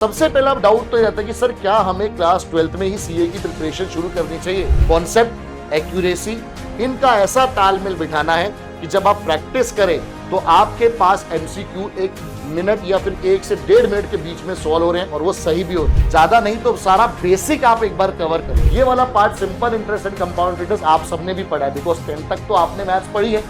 सबसे पहला डाउट तो ये आता है कि सर क्या हमें क्लास 12th में ही सीए की प्रिपरेशन शुरू करनी चाहिए। कॉन्सेप्ट, एक्यूरेसी, इनका ऐसा तालमेल बिठाना है कि जब आप प्रैक्टिस करें तो आपके पास एमसीक्यू 1 मिनट या फिर 1 से 1.5 मिनट के बीच में सॉल्व हो रहे हैं और वो सही भी हो रहे हैं। ज्यादा नहीं तो सारा बेसिक आप एक बार कवर करें। ये वाला part simple interest and compound interest आप सबने भी पढ़ा है, बिकॉज 10th तक तो आपने मैथ्स पढ़ी है,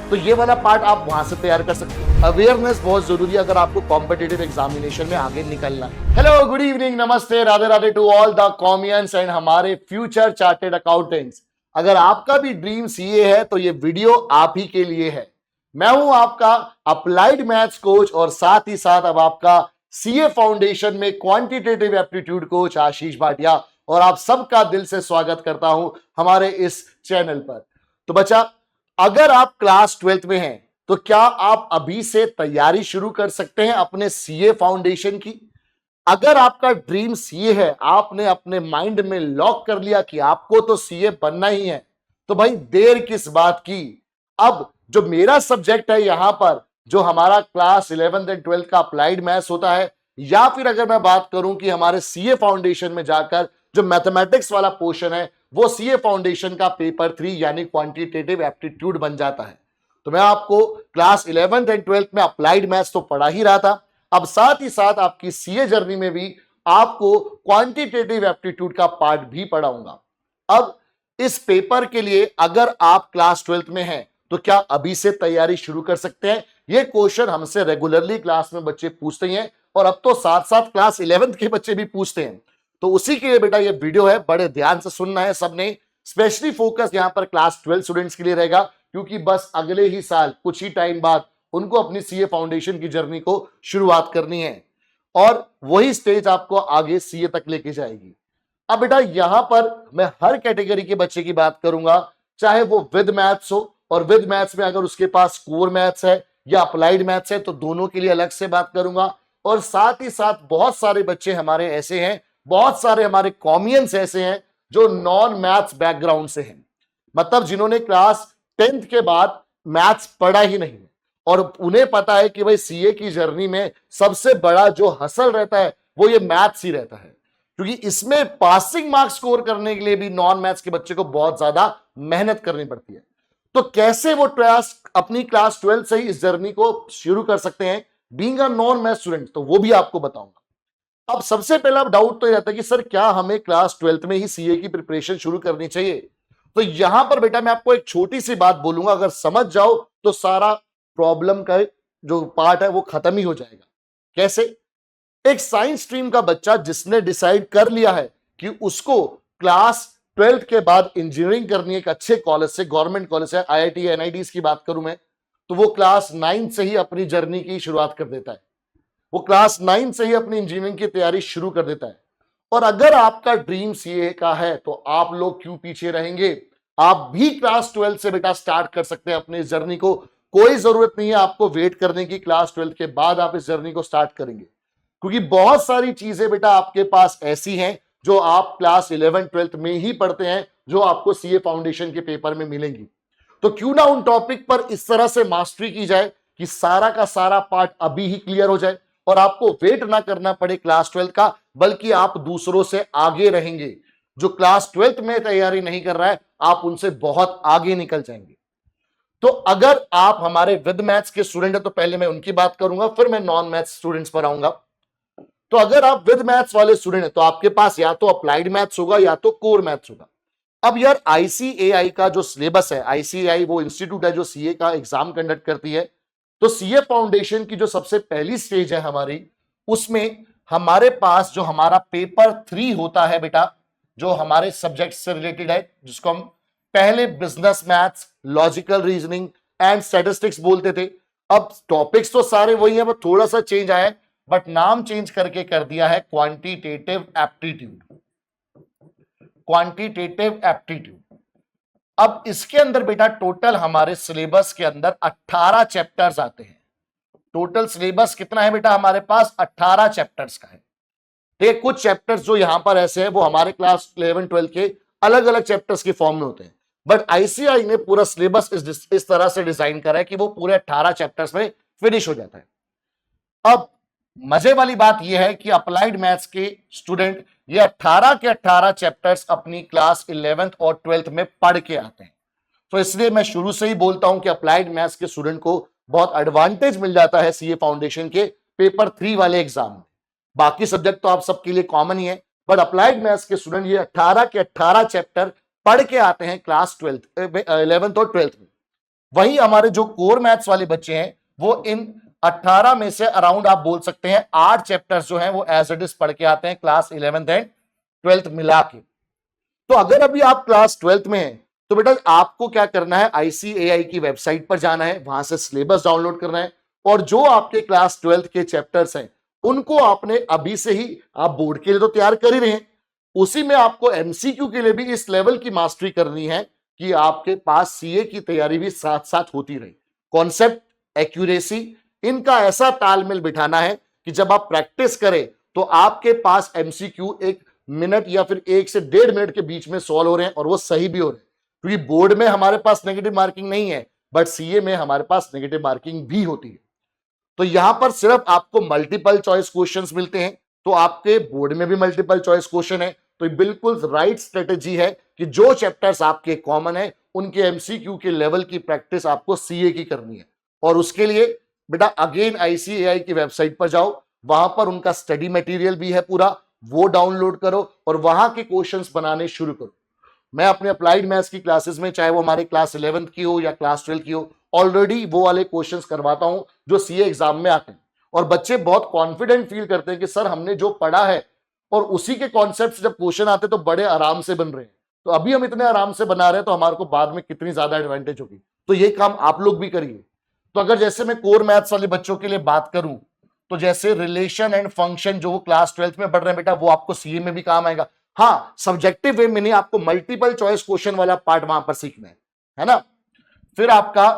तो ये वाला पार्ट आप वहां से तैयार कर सकते हैं। अवेयरनेस बहुत जरूरी है अगर आपको कॉम्पिटिटिव एग्जामिनेशन में आगे निकलना है। हेलो, गुड इवनिंग, नमस्ते, Radhe Radhe to all the commians and हमारे फ्यूचर चार्टेड अकाउंटेंट्स। अगर आपका भी ड्रीम सीए है तो ये वीडियो आप ही के लिए है। मैं हूं आपका अप्लाइड मैथ्स कोच और साथ ही साथ अब आपका सीए फाउंडेशन में क्वांटिटेटिव एप्टीट्यूड कोच आशीष भाटिया, और आप सबका दिल से स्वागत करता हूं हमारे इस चैनल पर। तो बच्चा, अगर आप क्लास 12th में हैं तो क्या आप अभी से तैयारी शुरू कर सकते हैं अपने सीए फाउंडेशन की। अगर आपका ड्रीम सीए है, आपने अपने माइंड में लॉक कर लिया कि आपको तो सीए बनना ही है, तो भाई देर किस बात की। अब जो मेरा सब्जेक्ट है यहां पर, जो हमारा क्लास 11th एंड 12th का अप्लाइड मैथ्स होता है, या फिर अगर मैं बात करूं कि हमारे सीए फाउंडेशन में जाकर जो मैथमेटिक्स वाला पोर्शन है, वो सीए फाउंडेशन का पेपर 3 यानी क्वांटिटेटिव एप्टीट्यूड बन जाता है। तो मैं आपको क्लास 11th एंड 12th में अप्लाइड मैथ्स तो पढ़ा ही रहा था, अब साथ ही साथ आपकी सीए जर्नी में भी आपको क्वांटिटेटिव एप्टीट्यूड का पार्ट भी पढ़ाऊंगा। अब इस पेपर के लिए अगर आप क्लास 12th में हैं तो क्या अभी से तैयारी शुरू कर सकते हैं। ये क्वेश्चन हमसे रेगुलरली क्लास में बच्चे पूछते हैं और अब तो साथ साथ क्लास 11th के बच्चे भी पूछते हैं। तो उसी के लिए बेटा ये वीडियो है, बड़े ध्यान से सुनना है सबने। स्पेशली फोकस यहां पर क्लास 12 स्टूडेंट्स के लिए रहेगा, क्योंकि बस अगले ही साल कुछ ही टाइम बाद उनको अपनी सीए फाउंडेशन की जर्नी को शुरुआत करनी है और वही स्टेज आपको आगे सीए तक लेके जाएगी। अब बेटा यहां पर मैं हर कैटेगरी के बच्चे की बात करूंगा, चाहे वो विद मैथ्स हो, और विद मैथ्स में अगर उसके पास कोर मैथ्स है या अप्लाइड मैथ्स है तो दोनों के लिए अलग से बात करूंगा। और साथ ही साथ बहुत सारे बच्चे हमारे ऐसे हैं, बहुत सारे हमारे कॉमियंस ऐसे हैं जो नॉन मैथ्स बैकग्राउंड से हैं, मतलब जिन्होंने क्लास 10th के बाद मैथ्स पढ़ा ही नहीं है और उन्हें पता है कि भाई सीए की जर्नी में सबसे बड़ा जो हसल रहता है वो ये मैथ्स ही रहता है, क्योंकि इसमें पासिंग मार्क्स स्कोर करने के लिए भी नॉन मैथ्स के बच्चे को बहुत ज्यादा मेहनत करनी पड़ती है। तो कैसे वो क्लास अपनी क्लास 12 से ही इस जर्नी को शुरू कर सकते हैं being a non maths student, तो वो भी आपको बताऊंगा। अब सबसे पहला डाउट तो ये आता है कि सर क्या हमें क्लास 12th में ही सीए की प्रिपरेशन शुरू करनी चाहिए। तो यहां पर बेटा मैं आपको एक छोटी सी बात बोलूंगा, अगर समझ जाओ तो सारा प्रॉब्लम का जो पार्ट है वो खत्म ही हो जाएगा। कैसे? एक साइंस स्ट्रीम का बच्चा जिसने डिसाइड कर लिया है कि उसको क्लास 12th के बाद इंजीनियरिंग करनी है एक अच्छे कॉलेज से, गवर्नमेंट कॉलेज से, आईआईटी एनआईटीज की बात करूं मैं, तो वो क्लास 9 से ही अपनी जर्नी की शुरुआत कर देता है। वो क्लास 9 से ही अपनी इंजीनियरिंग की तैयारी शुरू कर देता है। और अगर आपका ड्रीम सीए का है तो आप लोग क्यों पीछे रहेंगे, आप भी क्लास 12 से बेटा स्टार्ट कर सकते हैं अपनी जर्नी को। कोई जरूरत नहीं है आपको वेट करने की, क्लास 12 के बाद आप इस जर्नी को स्टार्ट करेंगे, क्योंकि बहुत सारी चीजें बेटा आपके पास ऐसी हैं जो आप क्लास 11 12th में ही पढ़ते हैं, जो आपको सीए फाउंडेशन के पेपर में मिलेंगी। तो क्यों ना उन टॉपिक पर इस तरह से मास्टरी की जाए कि सारा का सारा पार्ट अभी ही क्लियर हो जाए और आपको वेट ना करना पड़े क्लास 12 का, बल्कि आप दूसरों से आगे रहेंगे। जो क्लास 12 में तैयारी नहीं कर रहा है आप उनसे बहुत आगे निकल जाएंगे। तो अगर आप हमारे विद मैथ्स के स्टूडेंट है तो पहले मैं उनकी बात करूंगा, फिर मैं नॉन मैथ्स स्टूडेंट्स पर आऊंगा। तो अगर आप विद मैथ्स वाले स्टूडेंट है तो आपके पास या तो अप्लाइड मैथ्स होगा या तो कोर मैथ्स होगा। अब यार आईसीएआई का जो सिलेबस है, आईसीएआई वो इंस्टीट्यूट है जो सीए का एग्जाम कंडक्ट करती है, तो सीए फाउंडेशन की जो सबसे पहली स्टेज है हमारी, उसमें हमारे पास जो हमारा पेपर 3 होता है बेटा, जो हमारे सब्जेक्ट से रिलेटेड है, जिसको हम पहले business maths, logical reasoning and statistics बोलते थे। अब टॉपिक्स तो सारे वही है, बस थोड़ा सा चेंज आया है, बट नाम चेंज करके कर दिया है क्वांटिटेटिव एप्टीट्यूड। Quantitative aptitude. अब इसके अंदर बेटा टोटल हमारे सिलेबस के अंदर 18 चैप्टर्स आते हैं। टोटल सिलेबस कितना है बेटा हमारे पास? 18 चैप्टर्स का है। ठीक है, कुछ चैप्टर्स जो यहां पर ऐसे हैं वो हमारे क्लास 11 12 के अलग अलग चैप्टर्स के फॉर्म में होते हैं, बट आईसीआई ने पूरा सिलेबस इस तरह से डिजाइन करा है कि वो पूरे 18 चैप्टर्स में फिनिश हो जाता है। अब मजे वाली बात यह है कि अप्लाइड मैथ्स के स्टूडेंट ये 18 के 18 चैप्टर्स अपनी क्लास 11th और 12th में पढ़ के आते हैं। तो इसलिए मैं शुरू से ही बोलता हूं कि अप्लाइड मैथ्स के स्टूडेंट को बहुत एडवांटेज मिल जाता है सीए फाउंडेशन के पेपर 3 वाले एग्जाम में। बाकी सब्जेक्ट तो आप सबके लिए कॉमन ही है, बट अप्लाइड मैथ्स के स्टूडेंट ये 18 के 18 चैप्टर पढ़ के आते हैं क्लास 11th और 12th में। वही हमारे जो कोर मैथ्स वाले बच्चे हैं वो इन 18 में से अराउंड आप बोल सकते हैं 8 चैप्टर्स जो हैं वो एज इट इज पढ़ के आते हैं क्लास 11th एंड 12th मिला के। तो अगर अभी आप क्लास 12th में हैं तो बेटा आपको क्या करना है, आईसीएआई की वेबसाइट पर जाना है, वहां से सिलेबस डाउनलोड करना है और जो आपके क्लास 12th के चैप्टर्स हैं उनको आपने अभी से ही, आप बोर्ड के लिए तो तैयार कर ही रहे हैं, उसी में आपको एमसीक्यू के लिए भी इस लेवल की मास्टरी करनी है कि आपके पास सीए की तैयारी भी साथ साथ होती रहे। कॉन्सेप्ट, एक्यूरेसी, इनका ऐसा तालमेल बिठाना है कि जब आप प्रैक्टिस करें तो आपके पास एमसीक्यू 1 मिनट या फिर 1 से 1.5 मिनट के बीच में सॉल्व हो रहे हैं और वो सही भी हो रहे हैं। क्योंकि बोर्ड में हमारे पास नेगेटिव मार्किंग नहीं है, बट सीए में हमारे पास नेगेटिव मार्किंग भी होती है। तो यहां पर सिर्फ आपको मल्टीपल चॉइस क्वेश्चंस मिलते हैं, तो आपके बोर्ड में भी मल्टीपल चॉइस क्वेश्चन है, तो बिल्कुल राइट स्ट्रेटेजी है कि जो चैप्टर्स आपके कॉमन है उनके एमसीक्यू के लेवल की प्रैक्टिस आपको सीए की करनी है। और उसके लिए बेटा अगेन आईसीएआई की वेबसाइट पर जाओ, वहां पर उनका स्टडी मटेरियल भी है पूरा, वो डाउनलोड करो और वहां के क्वेश्चंस बनाने शुरू करो। मैं अपने अप्लाइड मैथ्स की क्लासेस में, चाहे वो हमारे क्लास 11th की हो या क्लास 12 की हो, ऑलरेडी वो वाले क्वेश्चंस करवाता हूं जो सीए एग्जाम में आते हैं और बच्चे बहुत कॉन्फिडेंट फील करते हैं कि सर हमने जो पढ़ा है और उसी के कॉन्सेप्ट जब क्वेश्चन आते तो बड़े आराम से बन रहे हैं, तो अभी हम इतने आराम से बना रहे हैं तो हमारे को बाद में कितनी ज्यादा एडवांटेज होगी। तो ये काम आप लोग भी करिए। तो अगर जैसे मैं कोर मैथ्स वाले बच्चों के लिए बात करूं तो जैसे रिलेशन एंड फंक्शन जो वो क्लास 12th में पढ़ रहे हैं बेटा, वो आपको सीए में भी काम आएगा। हाँ, सब्जेक्टिव वे में नहीं, आपको मल्टीपल चॉइस क्वेश्चन वाला पार्ट वहां पर सीखना है ना। फिर आपका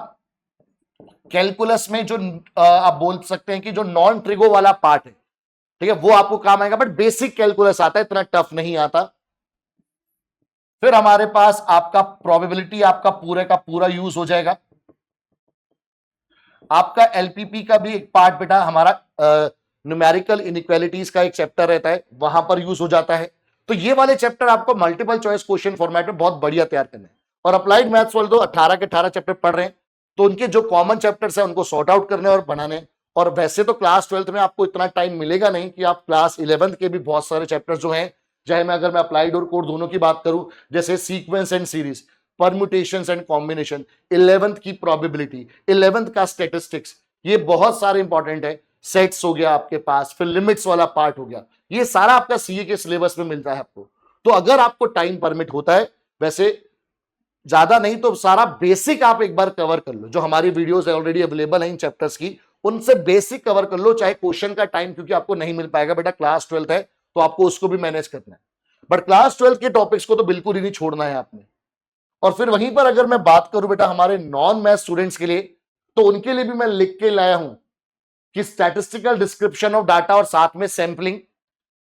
कैलकुलस में जो आप बोल सकते हैं कि जो नॉन ट्रिगो वाला पार्ट है, ठीक है, वो आपको काम आएगा, बट बेसिक कैलकुलस आता है, इतना टफ नहीं आता। फिर हमारे पास आपका प्रोबेबिलिटी आपका पूरे का पूरा यूज हो जाएगा। आपका एलपीपी का भी एक पार्ट बेटा हमारा न्यूमेरिकल इनइक्वालिटीज का एक चैप्टर रहता है, वहां पर यूज हो जाता है। तो ये वाले चैप्टर आपको मल्टीपल चॉइस क्वेश्चन फॉर्मेट में बहुत बढ़िया तैयार करना है। और अप्लाइड मैथ्स वाले तो 18 के 18 चैप्टर पढ़ रहे हैं, तो उनके जो कॉमन चैप्टर्स हैं उनको सॉर्ट आउट करने और बनाने। और वैसे तो क्लास 12th में आपको इतना टाइम मिलेगा नहीं कि आप क्लास 11th के भी बहुत सारे चैप्टर्स जो हैं, चाहे मैं अगर मैं अप्लाइड और कोर दोनों की बात करूं, जैसे sequence and series, permutations and combination, 11th की प्रोबेबिलिटी, 11th का स्टैटिस्टिक्स, ये बहुत सारे इंपॉर्टेंट है। सेट्स हो गया आपके पास, फिर लिमिट्स वाला पार्ट हो गया, ये सारा आपका सीए के सिलेबस में मिलता है आपको। तो अगर आपको टाइम परमिट होता है, वैसे ज्यादा नहीं तो सारा बेसिक आप एक बार कवर कर लो, जो हमारी वीडियोस ऑलरेडी अवेलेबल है इन चैप्टर्स की, उनसे बेसिक कवर कर लो, चाहे क्वेश्चन का टाइम क्योंकि आपको नहीं मिल पाएगा बेटा, क्लास 12th है तो आपको उसको भी मैनेज करना है, बट क्लास 12th के टॉपिक्स को तो बिल्कुल ही नहीं छोड़ना है आपने। और फिर वहीं पर अगर मैं बात करूं बेटा हमारे नॉन मैथ स्टूडेंट्स के लिए, तो उनके लिए भी मैं लिख के लाया हूं कि स्टैटिस्टिकल डिस्क्रिप्शन ऑफ डाटा और साथ में sampling,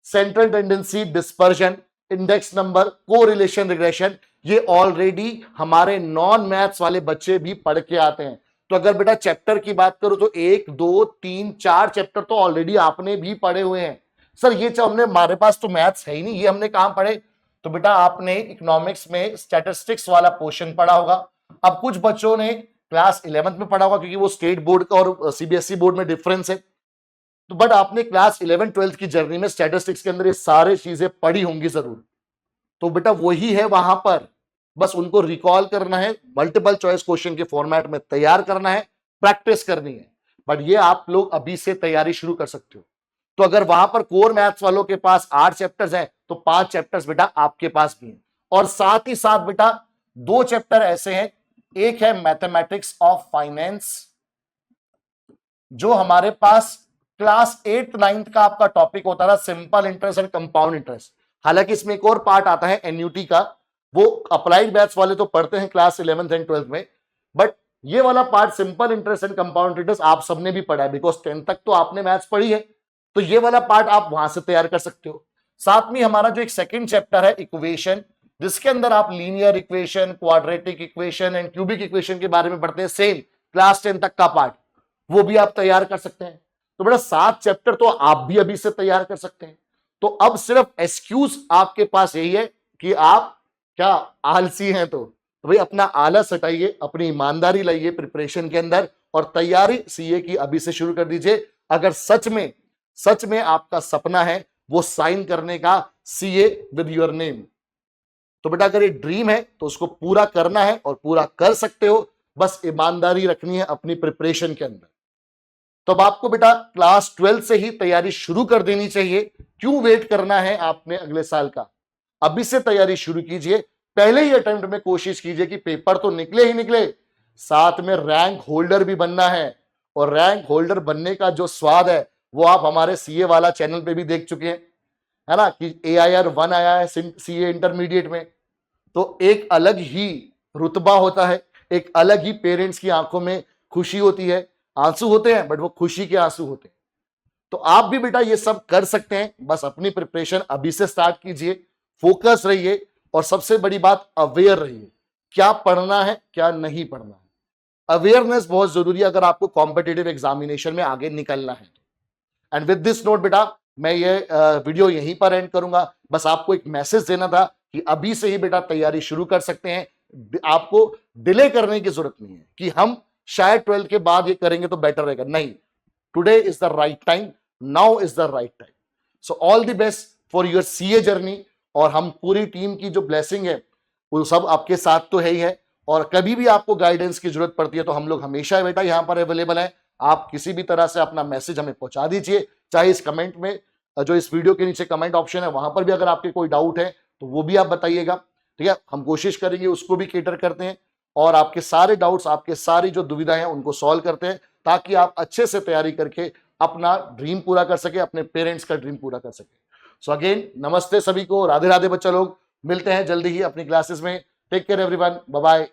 central tendency, dispersion, index number, correlation, regression, ये ऑलरेडी हमारे नॉन मैथ्स वाले बच्चे भी पढ़ के आते हैं। तो अगर बेटा चैप्टर की बात करूं तो 1 2 3 4 चैप्टर तो ऑलरेडी आपने भी पढ़े हुए हैं। सर ये हमने, हमारे पास तो मैथ्स है ही नहीं, ये हमने कहां पढ़े? तो बेटा आपने इकोनॉमिक्स में स्टैटिस्टिक्स वाला पोर्शन पढ़ा होगा। अब कुछ बच्चों ने क्लास 11th में पढ़ा होगा क्योंकि वो स्टेट बोर्ड का और सीबीएसई बोर्ड में डिफरेंस है, तो बट आपने क्लास 11-12th की जर्नी में स्टैटिस्टिक्स के अंदर ये सारी चीजें पढ़ी होंगी जरूर। तो बेटा वही है वहां पर, बस उनको रिकॉल करना है, मल्टीपल चॉइस क्वेश्चन के फॉर्मेट में तैयार करना है, प्रैक्टिस करनी है। बट ये आप लोग अभी से तैयारी शुरू कर सकते हो। तो अगर वहां पर कोर मैथ्स वालों के पास 8 चैप्टर्स हैं तो 5 चैप्टर्स बेटा आपके पास भी हैं। और साथ ही साथ बेटा 2 चैप्टर ऐसे हैं, एक है मैथमेटिक्स ऑफ फाइनेंस, जो हमारे पास क्लास 8-9th का आपका टॉपिक होता था, simple interest and compound interest. हालांकि इसमें एक और पार्ट आता है एनयूटी का, वो अप्लाइड मैथ्स वाले तो पढ़ते हैं क्लास 11th एंड 12th में, बट ये वाला part simple interest and compound interest आप सबने भी पढ़ा है, बिकॉज 10th तक तो आपने मैथ्स पढ़ी है, तो ये वाला पार्ट आप वहां से तैयार कर सकते हो। साथ में हमारा जो एक सेकंड चैप्टर है इक्वेशन, जिसके अंदर आप linear equation, quadratic equation and cubic equation के बारे में पढ़ते हैं, सेम क्लास 10 तक का पार्ट, वो भी आप तैयार कर सकते हैं। तो बेटा 7 चैप्टर तो आप भी अभी से तैयार कर सकते हैं। तो अब सिर्फ एक्सक्यूज आपके पास यही है कि आप क्या आलसी हैं। तो भाई अपना आलस हटाइए, अपनी ईमानदारी लाइए प्रिपरेशन के अंदर और तैयारी सीए की अभी से शुरू कर दीजिए। अगर सच में आपका सपना है वो साइन करने का सीए विद योर नेम, तो बेटा अगर ये ड्रीम है तो उसको पूरा करना है और पूरा कर सकते हो। बस ईमानदारी रखनी है अपनी प्रिपरेशन के अंदर। तो अब आपको बेटा क्लास 12 से ही तैयारी शुरू कर देनी चाहिए। क्यों वेट करना है आपने अगले साल का? अभी से तैयारी शुरू कीजिए। पहले ही अटेम्प्ट में कोशिश कीजिए कि पेपर तो निकले ही निकले, साथ में रैंक होल्डर भी बनना है। और रैंक होल्डर बनने का जो स्वाद है वो आप हमारे सीए वाला चैनल पे भी देख चुके हैं, है ना, कि AIR 1 आया है सीए इंटरमीडिएट में। तो एक अलग ही रुतबा होता है, एक अलग ही पेरेंट्स की आंखों में खुशी होती है। आंसू होते हैं बट वो खुशी के आंसू होते हैं। तो आप भी बेटा ये सब कर सकते हैं। बस अपनी प्रिपरेशन अभी से स्टार्ट कीजिए, फोकस रहिए और सबसे बड़ी बात अवेयर रहिए, क्या पढ़ना है क्या नहीं पढ़ना है। अवेयरनेस बहुत जरूरी है अगर आपको कॉम्पिटिटिव एग्जामिनेशन में आगे निकलना है। एंड विद दिस नोट बेटा मैं ये वीडियो यहीं पर एंड करूंगा। बस आपको एक मैसेज देना था कि अभी से ही बेटा तैयारी शुरू कर सकते हैं। आपको डिले करने की जरूरत नहीं है कि हम शायद 12 के बाद ये करेंगे तो बेटर रहेगा, नहीं। Today is the right time, now is the right time. So all the best for your CA journey. और हम पूरी टीम की जो ब्लेसिंग है वो सब आपके साथ तो है ही है। और कभी भी आपको गाइडेंस की जरूरत पड़ती है तो हम लोग हमेशा बेटा यहाँ पर अवेलेबल है। आप किसी भी तरह से अपना मैसेज हमें पहुंचा दीजिए, चाहे इस कमेंट में, जो इस वीडियो के नीचे कमेंट ऑप्शन है वहां पर भी अगर आपके कोई डाउट है तो वो भी आप बताइएगा, ठीक है। हम कोशिश करेंगे, उसको भी केटर करते हैं और आपके सारे डाउट्स, आपके सारी जो दुविधाएं हैं उनको सॉल्व करते हैं, ताकि आप अच्छे से तैयारी करके अपना ड्रीम पूरा कर सके, अपने पेरेंट्स का ड्रीम पूरा कर सके। सो अगेन नमस्ते सभी को, राधे राधे बच्चा लोग। मिलते हैं जल्दी ही अपनी क्लासेस में। Take care everyone, bye bye.